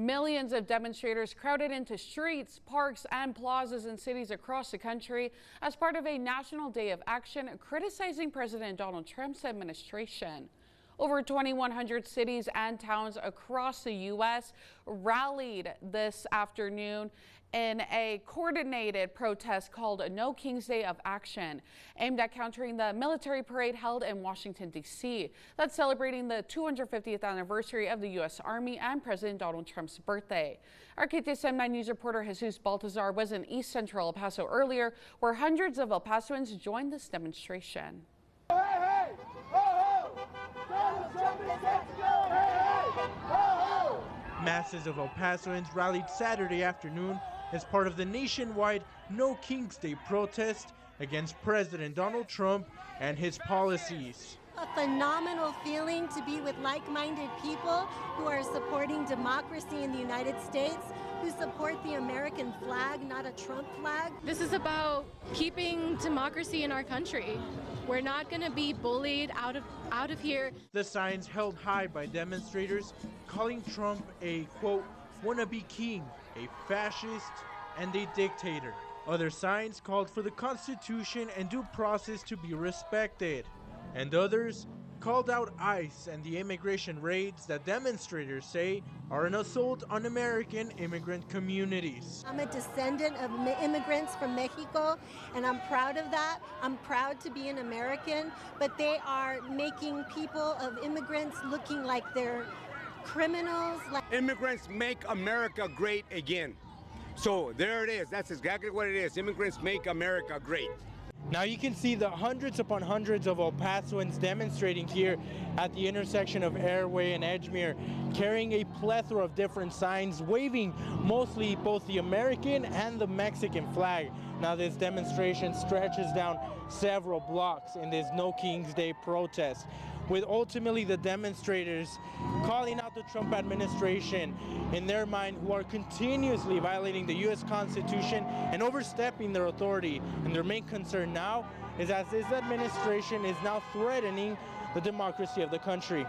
Millions of demonstrators crowded into streets, parks, and plazas in cities across the country as part of a national day of action criticizing President Donald Trump's administration. Over 2,100 cities and towns across the U.S. rallied this afternoon in a coordinated protest called No King's Day of Action, aimed at countering the military parade held in Washington, D.C. that's celebrating the 250th anniversary of the U.S. Army and President Donald Trump's birthday. Our KTSM 9 News reporter Jesus Baltazar was in East Central El Paso earlier, where hundreds of El Pasoans joined this demonstration. Masses of El Pasoans rallied Saturday afternoon as part of the nationwide No King's Day protest against President Donald Trump and his policies. A phenomenal feeling to be with like-minded people who are supporting democracy in the United States, who support the American flag, not a Trump flag. This is about keeping democracy in our country. We're not going to be bullied out of here. The signs held high by demonstrators calling Trump a, quote, wannabe king, a fascist, and a dictator. Other signs called for the Constitution and due process to be respected. And others called out ICE and the immigration raids that demonstrators say are an assault on American immigrant communities. I'm a descendant of immigrants from Mexico, and I'm proud of that. I'm proud to be an American, but they are making people of immigrants looking like they're criminals. Immigrants make America great again. So there it is. That's exactly what it is. Immigrants make America great. Now you can see the hundreds upon hundreds of El Pasoans demonstrating here at the intersection of Airway and Edgemere, carrying a plethora of different signs, waving mostly both the American and the Mexican flag. Now this demonstration stretches down several blocks in this No King's Day protest, with ultimately the demonstrators calling out the Trump administration in their mind, who are continuously violating the U.S. Constitution and overstepping their authority. And their main concern now is that this administration is now threatening the democracy of the country.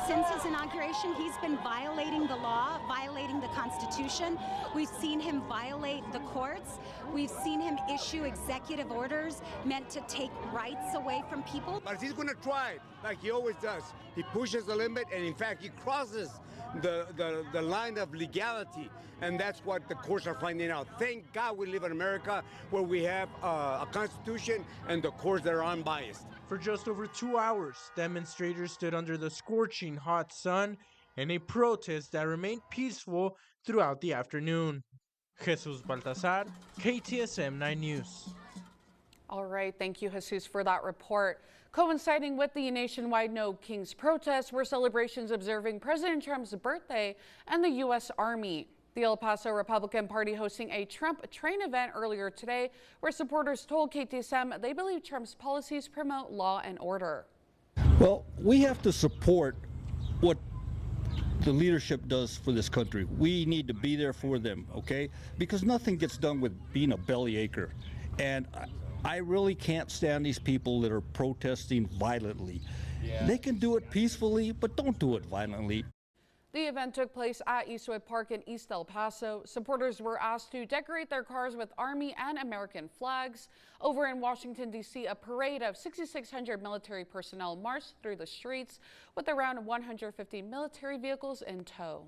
Since his inauguration, he's been violating the law, violating the Constitution. We've seen him violate the courts. We've seen him issue executive orders meant to take rights away from people. But he's going to try, like he always does. He pushes the limit, and in fact, he crosses the line of legality. And that's what the courts are finding out. Thank God we live in America, where we have a Constitution and the courts that are unbiased. For just over 2 hours, demonstrators stood under the scorching hot sun in a protest that remained peaceful throughout the afternoon. Jesus Baltazar, KTSM 9 News. All right, thank you, Jesus, for that report. Coinciding with the nationwide No Kings protest were celebrations observing President Trump's birthday and the U.S. Army. The El Paso Republican Party hosting a Trump train event earlier today, where supporters told KTSM they believe Trump's policies promote law and order. Well, we have to support what the leadership does for this country. We need to be there for them, okay? Because nothing gets done with being a bellyacher. And I really can't stand these people that are protesting violently. They can do it peacefully, but don't do it violently. The event took place at Eastwood Park in East El Paso. Supporters were asked to decorate their cars with Army and American flags. Over in Washington, D.C., a parade of 6,600 military personnel marched through the streets with around 150 military vehicles in tow.